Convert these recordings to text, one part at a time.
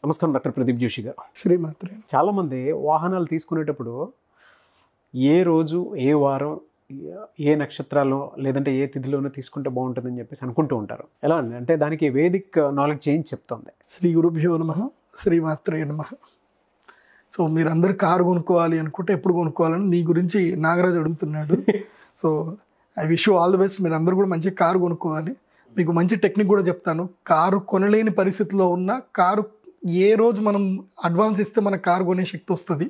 నమస్కారం డాక్టర్ ప్రదీప్ జోషి గారు. శ్రీమాత్రే. చాలామంది వాహనాలు తీసుకునేటప్పుడు ఏ రోజు, ఏ వారం, ఏ నక్షత్రాల్లో లేదంటే ఏ తిథిలోనో తీసుకుంటే బాగుంటుందని చెప్పేసి అనుకుంటూ ఉంటారు. ఎలా అంటే దానికి వేదిక్ నాలెడ్జ్ ఏం చెప్తుంది? శ్రీ గురుభ్యో నమః, శ్రీమాత్రే నమః. సో మీరందరూ కారు కొనుక్కోవాలి అనుకుంటే ఎప్పుడు కొనుక్కోవాలని నీ గురించి నాగరాజు అడుగుతున్నాడు. So I wish you all the best. మీరు అందరూ కూడా మంచి కారు కొనుక్కోవాలి. మీకు మంచి టెక్నిక్ కూడా చెప్తాను. కారు కొనలేని పరిస్థితిలో ఉన్న కారు ఏ రోజు మనం అడ్వాన్స్ ఇస్తే మన కారు కొనే శక్తి వస్తుంది,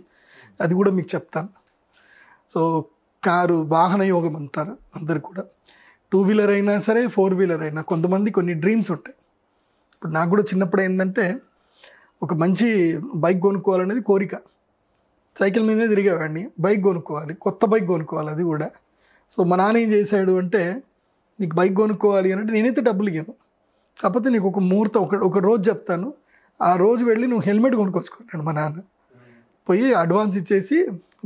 అది కూడా మీకు చెప్తాను. సో కారు వాహన యోగం అంటారు అందరు కూడా. 2 వీలర్ అయినా సరే, 4 వీలర్ అయినా కొంతమంది కొన్ని డ్రీమ్స్ ఉంటాయి. ఇప్పుడు నాకు కూడా చిన్నప్పుడు ఏంటంటే ఒక మంచి బైక్ కొనుక్కోవాలనేది కోరిక. సైకిల్ మీదే తిరిగేవాడిని. బైక్ కొనుక్కోవాలి, కొత్త బైక్ కొనుక్కోవాలి, అది కూడా. సో మా నాన్న ఏం చేశాడు అంటే, నీకు బైక్ కొనుక్కోవాలి అంటే నేనైతే డబ్బులు ఇవ్వను, కాకపోతే నీకు ఒక ముహూర్తం ఒక రోజు చెప్తాను, ఆ రోజు వెళ్ళి నువ్వు హెల్మెట్ కొనుక్కొచ్చుకున్నాడు మా నాన్న. పోయి అడ్వాన్స్ ఇచ్చేసి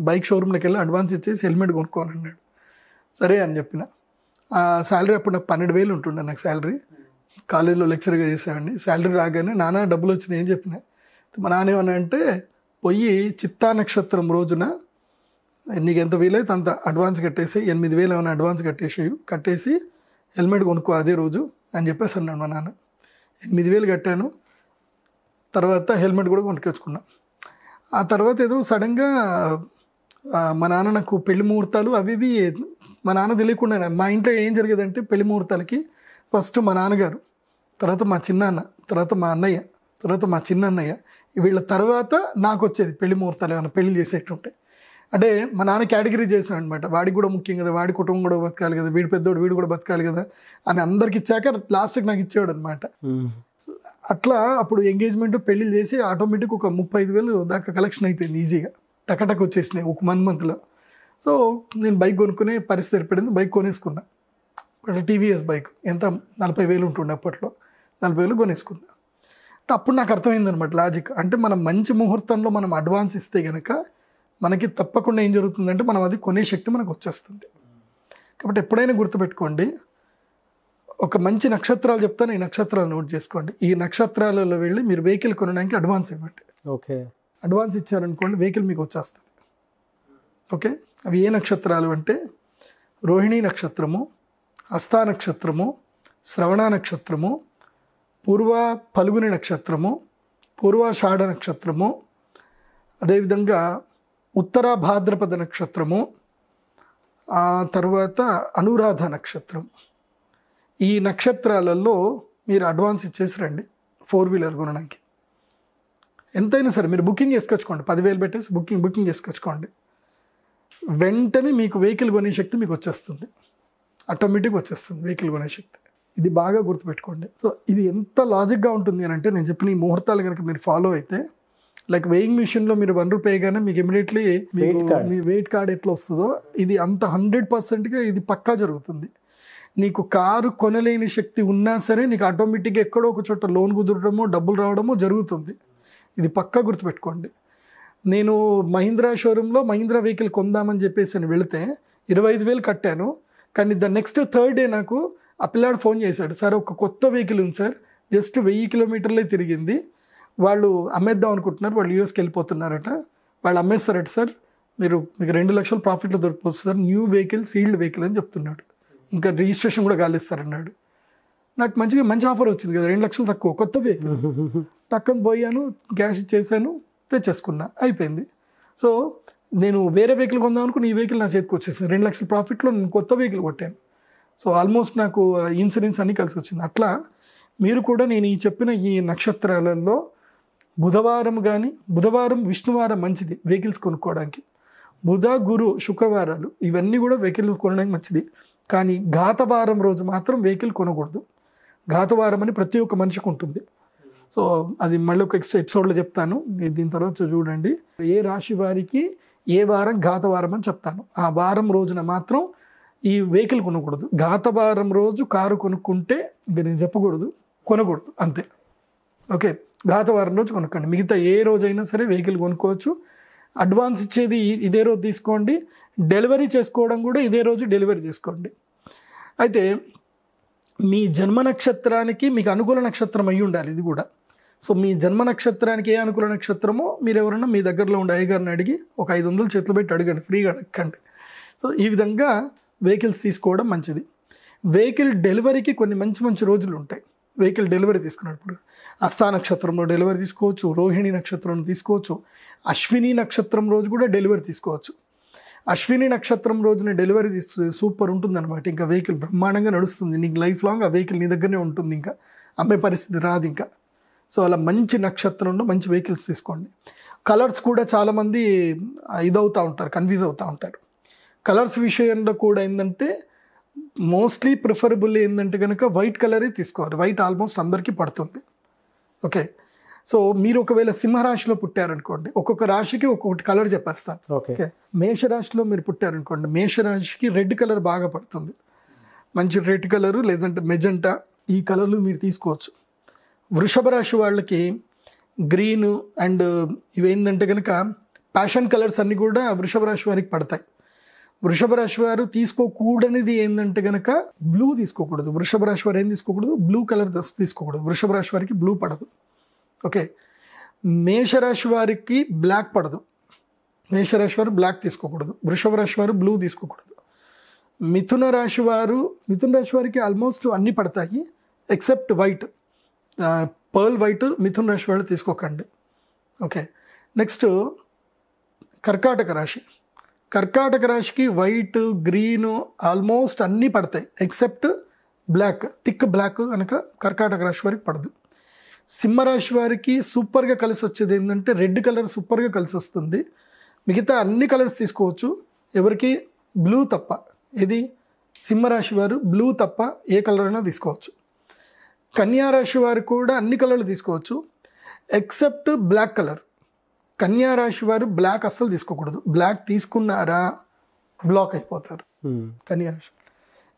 బైక్ షోరూమ్లోకి వెళ్ళి అడ్వాన్స్ ఇచ్చేసి హెల్మెట్ కొనుక్కోని అన్నాడు. సరే అని చెప్పిన. ఆ శాలరీ అప్పుడు నాకు 12,000 ఉంటుండే. నాకు శాలరీ కాలేజీలో లెక్చర్గా చేసేవాడిని. శాలరీ రాగానే నాన్న డబ్బులు వచ్చినాయి అని చెప్పిన. మా నాన్న ఏమన్నా అంటే, పోయి చిత్తా నక్షత్రం రోజున నీకు ఎంత వీలైతే అంత అడ్వాన్స్ కట్టేసి 8,000 ఏమైనా అడ్వాన్స్ కట్టేసి హెల్మెట్ కొనుక్కో అదే రోజు అని చెప్పేసి అన్నాడు మా నాన్న. 8,000 కట్టాను. తర్వాత హెల్మెట్ కూడా కొనుక్కొచ్చుకున్నా. ఆ తర్వాత ఏదో సడన్గా మా నాన్న నాకు పెళ్లి ముహూర్తాలు అవి ఇవి మా నాన్న తెలియకుండా. మా ఇంట్లో ఏం జరిగేదంటే పెళ్లి ముహూర్తాలకి ఫస్ట్ మా నాన్నగారు, తర్వాత మా చిన్నాన్న, తర్వాత మా అన్నయ్య, తర్వాత మా చిన్నన్నయ్య, వీళ్ళ తర్వాత నాకు వచ్చేది పెళ్లి ముహూర్తాలు ఏమైనా పెళ్లి చేసేటుంటే. అంటే మా నాన్న కేటగిరీ చేశాడు అనమాట. వాడికి కూడా ముఖ్యం కదా, వాడి కుటుంబం కూడా బతకాలి కదా, వీడి పెద్దోడు వీడు కూడా బతకాలి కదా అని అందరికి ఇచ్చాక లాస్ట్కి నాకు ఇచ్చేవాడు అనమాట. అట్లా అప్పుడు ఎంగేజ్మెంట్ పెళ్ళిళ్ళు చేసి ఆటోమేటిక్ ఒక 35,000 దాకా కలెక్షన్ అయిపోయింది ఈజీగా. టకటక్ వచ్చేసినాయి ఒక మంత్లో. సో నేను బైక్ కొనుక్కునే పరిస్థితి ఏర్పడింది. బైక్ కొనేసుకున్నా. ఇప్పుడు టీవీఎస్ బైక్ ఎంత 40,000 ఉంటుండే అప్పట్లో. 40,000 కొనేసుకున్నా. అంటే అప్పుడు నాకు అర్థమైంది అనమాట లాజిక్. అంటే మనం మంచి ముహూర్తంలో మనం అడ్వాన్స్ ఇస్తే కనుక మనకి తప్పకుండా ఏం జరుగుతుందంటే మనం అది కొనే శక్తి మనకు వచ్చేస్తుంది. కాబట్టి ఎప్పుడైనా గుర్తుపెట్టుకోండి, ఒక మంచి నక్షత్రాలు చెప్తాను, ఈ నక్షత్రాలు నోట్ చేసుకోండి. ఈ నక్షత్రాలలో వెళ్ళి మీరు వెహికల్ కొనడానికి అడ్వాన్స్ ఇవ్వండి. ఓకే, అడ్వాన్స్ ఇచ్చారనుకోండి, వెహికల్ మీకు వచ్చేస్తుంది. ఓకే, అవి ఏ నక్షత్రాలు అంటే రోహిణీ నక్షత్రము, హస్తా నక్షత్రము, శ్రవణ నక్షత్రము, పూర్వ ఫల్గుని నక్షత్రము, పూర్వాషాఢ నక్షత్రము, అదేవిధంగా ఉత్తర భాద్రపద నక్షత్రము, ఆ తర్వాత అనురాధ నక్షత్రం. ఈ నక్షత్రాలలో మీరు అడ్వాన్స్ ఇచ్చేసి రండి 4 వీలర్ కొనడానికి. ఎంతైనా సరే మీరు బుకింగ్ చేసుకొచ్చుకోండి. 10,000 పెట్టేసి బుకింగ్ చేసుకొచ్చుకోండి. వెంటనే మీకు వెహికల్ కొనే శక్తి మీకు వచ్చేస్తుంది. ఆటోమేటిక్ వచ్చేస్తుంది వెహికల్ కొనే శక్తి. ఇది బాగా గుర్తుపెట్టుకోండి. సో ఇది ఎంత లాజిక్గా ఉంటుంది అని అంటే, నేను చెప్పిన ఈ ముహూర్తాలు కనుక మీరు ఫాలో అయితే, లైక్ వెయింగ్ మిషన్లో మీరు ₹1 కానీ మీకు ఇమీడియట్లీ మీ వెయిట్ కార్డ్ ఎట్లా వస్తుందో, ఇది అంత 100%గా ఇది పక్కా జరుగుతుంది. నీకు కారు కొనలేని శక్తి ఉన్నా సరే నీకు ఆటోమేటిక్గా ఎక్కడో ఒక చోట లోన్ కుదరడమో డబ్బులు రావడమో జరుగుతుంది. ఇది పక్కా గుర్తుపెట్టుకోండి. నేను మహీంద్రా షోరూంలో మహీంద్రా వెహికల్ కొందామని చెప్పేసి అని వెళితే 25,000 కట్టాను. కానీ నెక్స్ట్ 3rd డే నాకు ఆ పిల్లాడు ఫోన్ చేశాడు, సార్ ఒక కొత్త వెహికల్ ఉంది సార్, జస్ట్ 1000 కిలోమీటర్లే తిరిగింది, వాళ్ళు అమ్మేద్దాం అనుకుంటున్నారు, వాళ్ళు యూఎస్కి వెళ్ళిపోతున్నారట, వాళ్ళు అమ్మేస్తారట సార్, మీకు 2 లక్షలు ప్రాఫిట్లో దొరికిపోతుంది sir, new vehicle, sealed vehicle అని చెప్తున్నాడు, ఇంకా రిజిస్ట్రేషన్ కూడా కాలేస్తారన్నాడు. నాకు మంచి ఆఫర్ వచ్చింది కదా, 2 లక్షలు తక్కువ, కొత్త వెహికల్. టక్కని పోయాను, క్యాష్ ఇచ్చేసాను, తెచ్చేసుకున్నా, అయిపోయింది. సో నేను వేరే వెహికల్ కొందాం అనుకుని ఈ వెహికల్ నా చేతికి వచ్చేసింది. 2 లక్షల ప్రాఫిట్లో నేను కొత్త వెహికల్ కొట్టాను. సో ఆల్మోస్ట్ నాకు ఇన్సూరెన్స్ అన్నీ కలిసి వచ్చింది. అట్లా మీరు కూడా నేను ఈ చెప్పిన ఈ నక్షత్రాలలో బుధవారం విష్ణువారం మంచిది వెహికల్స్ కొనుక్కోవడానికి. బుధ, గురు, శుక్రవారాలు ఇవన్నీ కూడా వెహికల్ కొనడానికి మంచిది. కానీ ఘాతవారం రోజు మాత్రం వెహికల్ కొనకూడదు. ఘాతవారం అని ప్రతి ఒక్క మనిషికి ఉంటుంది. సో అది మళ్ళీ ఒక ఎపిసోడ్లో చెప్తాను, దీని తర్వాత చూడండి. ఏ రాశి వారికి ఏ వారం ఘాతవారం అని చెప్తాను. ఆ వారం రోజున మాత్రం ఈ వెహికల్ కొనకూడదు. ఘాతవారం రోజు కారు కొనుక్కుంటే ఇంకా నేను చెప్పకూడదు, కొనకూడదు, అంతే. ఓకే, ఘాతవారం రోజు కొనుక్కోండి. మిగతా ఏ రోజైనా సరే వెహికల్ కొనుక్కోవచ్చు. అడ్వాన్స్ ఇచ్చేది ఇదే రోజు తీసుకోండి. డెలివరీ చేసుకోవడం కూడా ఇదే రోజు డెలివరీ చేసుకోండి. అయితే మీ జన్మ నక్షత్రానికి మీకు అనుకూల నక్షత్రం అయి ఉండాలి ఇది కూడా. సో మీ జన్మ నక్షత్రానికి ఏ అనుకూల నక్షత్రమో మీరు ఎవరన్నా మీ దగ్గరలో ఉండే అయ్యగారిని అడిగి ఒక 500 చేతులు పెట్టి అడగండి, ఫ్రీగా అడగండి. సో ఈ విధంగా వెహికల్స్ తీసుకోవడం మంచిది. వెహికల్ డెలివరీకి కొన్ని మంచి మంచి రోజులు ఉంటాయి. వెహికల్ డెలివరీ తీసుకున్నప్పుడు హస్తా నక్షత్రంలో డెలివరీ తీసుకోవచ్చు, రోహిణి నక్షత్రంలో తీసుకోవచ్చు, అశ్విని నక్షత్రం రోజు కూడా డెలివరీ తీసుకోవచ్చు. అశ్విని నక్షత్రం రోజున డెలివరీ సూపర్ ఉంటుందన్నమాట. ఇంకా వెహికల్ బ్రహ్మాండంగా నడుస్తుంది, నీకు లైఫ్ లాంగ్ ఆ వెహికల్ నీ దగ్గరనే ఉంటుంది, ఇంకా అమ్మే పరిస్థితి రాదు ఇంకా. సో అలా మంచి నక్షత్రంలో మంచి వెహికల్స్ తీసుకోండి. కలర్స్ కూడా చాలామంది ఇదవుతూ ఉంటారు, కన్ఫ్యూజ్ అవుతూ ఉంటారు. కలర్స్ విషయంలో కూడా ఏంటంటే మోస్ట్లీ ప్రిఫరబుల్ ఏంటంటే కనుక వైట్ కలరే తీసుకోవాలి. వైట్ ఆల్మోస్ట్ అందరికీ పడుతుంది. ఓకే, సో మీరు ఒకవేళ సింహరాశిలో పుట్టారనుకోండి, ఒక్కొక్క రాశికి ఒక్కొక్కటి కలర్ చెప్పేస్తాను. ఓకే, మేషరాశిలో మీరు పుట్టారనుకోండి, మేషరాశికి రెడ్ కలర్ బాగా పడుతుంది. మంచి రెడ్ కలరు లేదంటే మెజెంటా ఈ కలర్లు మీరు తీసుకోవచ్చు. వృషభ రాశి వాళ్ళకి గ్రీన్ అండ్ ఇవేంటంటే కనుక ప్యాషన్ కలర్స్ అన్నీ కూడా వృషభ రాశి వారికి పడతాయి. వృషభ రాశి వారు తీసుకోకూడనిది ఏంటంటే కనుక బ్లూ తీసుకోకూడదు. వృషభ రాశి వారు ఏం తీసుకోకూడదు, బ్లూ కలర్ తీసుకోకూడదు. వృషభ రాశి వారికి బ్లూ పడదు. ఓకే, మేషరాశి వారికి బ్లాక్ పడదు. మేషరాశి వారు బ్లాక్ తీసుకోకూడదు. వృషభ రాశి వారు బ్లూ తీసుకోకూడదు. మిథున రాశి వారికి ఆల్మోస్ట్ అన్నీ పడతాయి ఎక్సెప్ట్ వైట్, పర్ల్ వైట్ మిథున రాశి వాళ్ళు తీసుకోకండి. ఓకే, నెక్స్ట్ కర్కాటక రాశికి వైట్ గ్రీను ఆల్మోస్ట్ అన్నీ పడతాయి ఎక్సెప్ట్ బ్లాక్, థిక్ బ్లాక్ కనుక కర్కాటక రాశి వారికి పడదు. సింహరాశి వారికి సూపర్గా కలిసి వచ్చేది ఏంటంటే రెడ్ కలర్ సూపర్గా కలిసి వస్తుంది. మిగతా అన్ని కలర్స్ తీసుకోవచ్చు, ఎవరికి బ్లూ తప్ప. ఇది సింహరాశి వారు బ్లూ తప్ప ఏ కలర్ అయినా తీసుకోవచ్చు. కన్యారాశి వారు కూడా అన్ని కలర్లు తీసుకోవచ్చు ఎక్సెప్ట్ బ్లాక్ కలర్. కన్యారాశి వారు బ్లాక్ అస్సలు తీసుకోకూడదు. బ్లాక్ తీసుకున్నారా బ్లాక్ అయిపోతారు కన్యారాశి.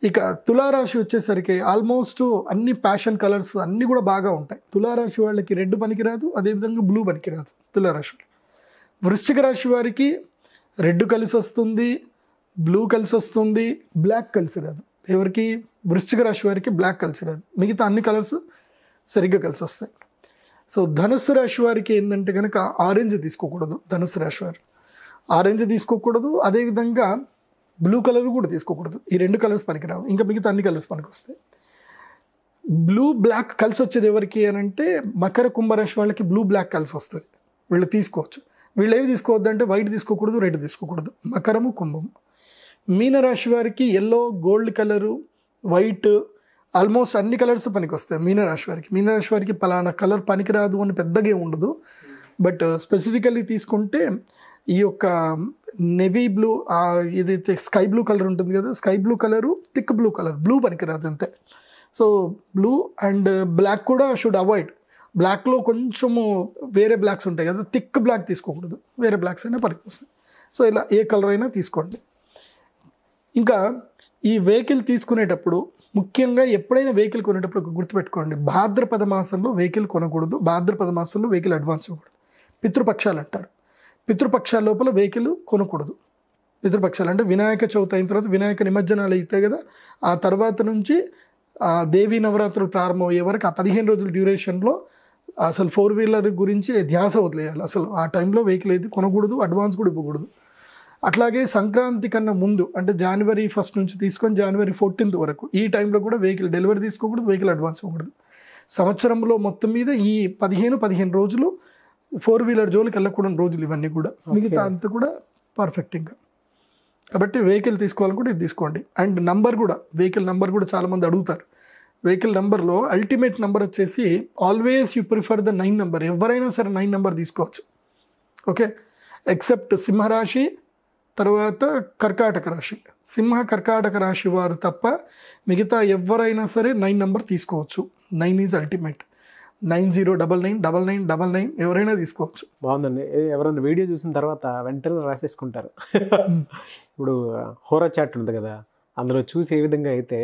ఇక తులారాశి వచ్చేసరికి ఆల్మోస్ట్ అన్ని ప్యాషన్ కలర్స్ అన్నీ కూడా బాగా ఉంటాయి. తులారాశి వాళ్ళకి రెడ్ పనికిరాదు, అదేవిధంగా బ్లూ పనికిరాదు తులారాశి. వృశ్చిక రాశి వారికి రెడ్ కలిసి వస్తుంది, బ్లూ కలిసి వస్తుంది, బ్లాక్ కలిసి రాదు. ఎవరికి వృశ్చిక రాశి వారికి బ్లాక్ కలిసి రాదు, మిగతా అన్ని కలర్స్ సరిగ్గా కలిసి వస్తాయి. సో ధనుస్సు రాశి వారికి ఏంటంటే కనుక ఆరెంజ్ తీసుకోకూడదు. ధనుస్సు రాశి వారు ఆరెంజ్ తీసుకోకూడదు, అదేవిధంగా బ్లూ కలర్ కూడా తీసుకోకూడదు. ఈ రెండు కలర్స్ పనికిరావు, ఇంకా మిగతా అన్ని కలర్స్ పనికి వస్తాయి. బ్లూ బ్లాక్ కలిసి వచ్చేది ఎవరికి అని అంటే మకర కుంభరాశి వాళ్ళకి బ్లూ బ్లాక్ కలిసి వస్తుంది, వీళ్ళు తీసుకోవచ్చు. వీళ్ళు ఏవి తీసుకోవద్దు అంటే వైట్ తీసుకోకూడదు, రెడ్ తీసుకోకూడదు, మకరము కుంభము. మీనరాశి వారికి yellow gold colour white almost అన్ని కలర్స్ పనికి వస్తాయి మీనరాశి వారికి పలానా కలర్ పనికిరాదు అని పెద్దగా ఉండదు. బట్ స్పెసిఫికల్లీ తీసుకుంటే ఈ యొక్క నెవీ బ్లూ ఏదైతే స్కై బ్లూ కలర్ ఉంటుంది కదా, sky blue colour thick blue colour, blue పనికిరాదు అంతే. సో బ్లూ అండ్ బ్లాక్ కూడా షుడ్ అవాయిడ్. బ్లాక్లో కొంచెము వేరే బ్లాక్స్ ఉంటాయి కదా, థిక్ బ్లాక్ తీసుకోకూడదు, వేరే బ్లాక్స్ అయినా పనికి వస్తాయి. సో ఇలా ఏ కలర్ అయినా తీసుకోండి. ఇంకా ఈ వెహికల్ తీసుకునేటప్పుడు ముఖ్యంగా ఎప్పుడైనా వెహికల్ కొనేటప్పుడు గుర్తుపెట్టుకోండి, భాద్రపద మాసంలో వెహికల్ కొనకూడదు, భాద్రపద మాసంలో వెహికల్ అడ్వాన్స్ ఇవ్వకూడదు. పితృపక్షాలు అంటారు, పితృపక్షాల లోపల వెహికల్ కొనకూడదు. పితృపక్షాలు అంటే వినాయక చవితి అయిన తర్వాత వినాయక నిమజ్జనాలు అవుతాయి కదా, ఆ తర్వాత నుంచి దేవీ నవరాత్రులు ప్రారంభమయ్యే వరకు ఆ 15 రోజుల డ్యూరేషన్లో అసలు 4-వీలర్ గురించి ధ్యాస వదిలేయాలి. అసలు ఆ టైంలో వెహికల్ అయితే కొనకూడదు, అడ్వాన్స్ కూడా ఇవ్వకూడదు. అట్లాగే సంక్రాంతి కన్నా ముందు అంటే January 1st నుంచి తీసుకొని January 14th వరకు ఈ టైంలో కూడా వెహికల్ డెలివరీ తీసుకోకూడదు, వెహికల్ అడ్వాన్స్ ఇవ్వకూడదు. సంవత్సరంలో మొత్తం మీద ఈ 15 రోజులు 4-వీలర్ జోలికి వెళ్ళకూడని రోజులు ఇవన్నీ కూడా, మిగతా అంతా కూడా పర్ఫెక్ట్. ఇంకా కాబట్టి వెహికల్ తీసుకోవాలనుకుంటే ఇది తీసుకోండి. అండ్ నంబర్ కూడా, వెహికల్ నంబర్ కూడా చాలామంది అడుగుతారు. వెహికల్ నెంబర్లో అల్టిమేట్ నెంబర్ వచ్చేసి always you prefer the 9 number. ఎవరైనా సరే 9 నెంబర్ తీసుకోవచ్చు. ఓకే, ఎక్సెప్ట్ సింహరాశి తర్వాత కర్కాటక రాశి, కర్కాటక రాశి వారు తప్ప మిగతా ఎవరైనా సరే 9 నెంబర్ తీసుకోవచ్చు. 9 ఈజ్ అల్టిమేట్. 90999999 ఎవరైనా తీసుకోవచ్చు. బాగుందండి. ఎవరైనా వీడియో చూసిన తర్వాత వెంటనే రాసేసుకుంటారు. ఇప్పుడు హోరా చాట్ ఉంది కదా, అందులో చూసి ఏ విధంగా అయితే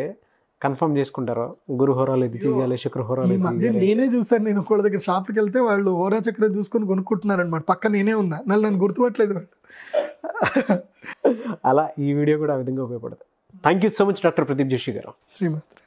కన్ఫర్మ్ చేసుకుంటారో గురు హోరాలు ఇది చేయాలి, శుక్ర హోరాలు ఇది చేయాలి. నేనే చూసాను, నేను ఒకళ్ళ దగ్గర షాప్కి వెళ్తే వాళ్ళు హోరా చక్రం చూసుకొని కొనుక్కుంటున్నారు అనమాట. పక్క నేనే ఉన్నా, నన్ను గుర్తుపట్టలేదు వాళ్ళు. అలా ఈ వీడియో కూడా ఆ విధంగా ఉపయోగపడుతుంది. Thank you so much doctor Pradeep Joshi గారు. శ్రీమాత్రే.